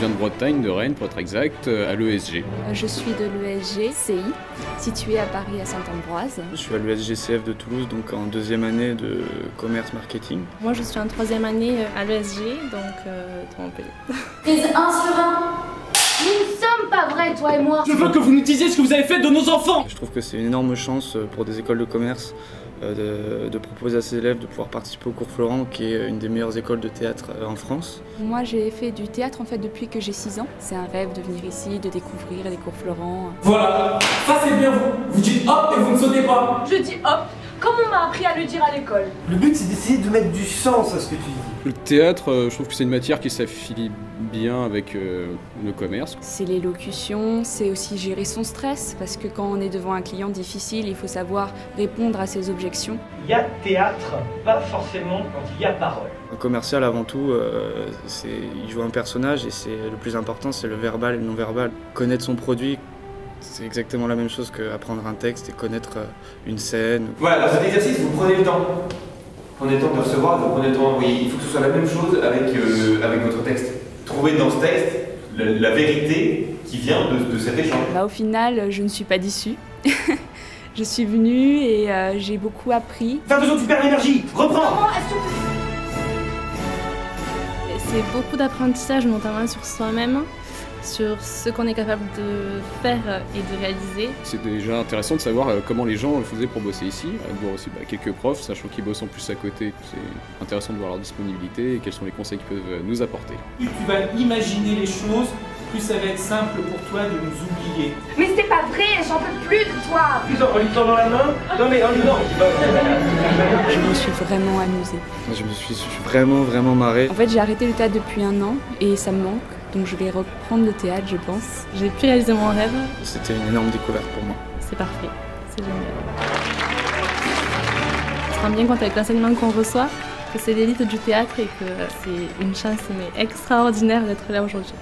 viens de Bretagne, de Rennes pour être exact, à l'ESG. Je suis de l'ESG CI, située à Paris à Saint-Ambroise. Je suis à l'ESG CF de Toulouse, donc en deuxième année de commerce marketing. Moi je suis en troisième année à l'ESG, donc de Montpellier. Prise 1 sur 1. Nous ne sommes pas vrais, toi et moi. Je veux que vous nous disiez ce que vous avez fait de nos enfants. Je trouve que c'est une énorme chance pour des écoles de commerce de proposer à ses élèves de pouvoir participer au cours Florent, qui est une des meilleures écoles de théâtre en France. Moi j'ai fait du théâtre en fait depuis que j'ai 6 ans. C'est un rêve de venir ici, de découvrir les cours Florent. Voilà, ça c'est bien vous. Vous dites hop et vous ne sautez pas. Je dis hop, comme on m'a appris à le dire à l'école. Le but c'est d'essayer de mettre du sens à ce que tu dis. Le théâtre, je trouve que c'est une matière qui s'affilie bien avec le commerce. C'est l'élocution, c'est aussi gérer son stress, parce que quand on est devant un client difficile, il faut savoir répondre à ses objections. Il y a théâtre, pas forcément quand il y a parole. Un commercial avant tout, il joue un personnage et le plus important c'est le verbal et le non-verbal. Connaître son produit, c'est exactement la même chose qu'apprendre un texte et connaître une scène. Voilà, dans cet exercice, vous prenez le temps. Prenez le temps de recevoir, vous prenez le temps d'envoyer. Il faut que ce soit la même chose avec votre texte. Trouvez dans ce texte la vérité qui vient de cet échange. Au final, je ne suis pas déçue. Je suis venue et j'ai beaucoup appris. Fais attention, tu perds l'énergie. Reprends. C'est beaucoup d'apprentissage, notamment sur soi-même, sur ce qu'on est capable de faire et de réaliser. C'est déjà intéressant de savoir comment les gens le faisaient pour bosser ici, de voir aussi quelques profs, sachant qu'ils bossent en plus à côté. C'est intéressant de voir leur disponibilité et quels sont les conseils qu'ils peuvent nous apporter. Plus tu vas imaginer les choses, plus ça va être simple pour toi de nous oublier. Mais c'est pas vrai, j'en peux plus de toi. En lui tendant la main. Non mais en lui non. Je me suis vraiment amusée. Je suis vraiment marré. En fait, j'ai arrêté le théâtre depuis 1 an et ça me manque. Donc je vais reprendre le théâtre, je pense. J'ai pu réaliser mon rêve. C'était une énorme découverte pour moi. C'est parfait, c'est génial. On se rend bien compte avec l'enseignement qu'on reçoit que c'est l'élite du théâtre et que c'est une chance mais extraordinaire d'être là aujourd'hui.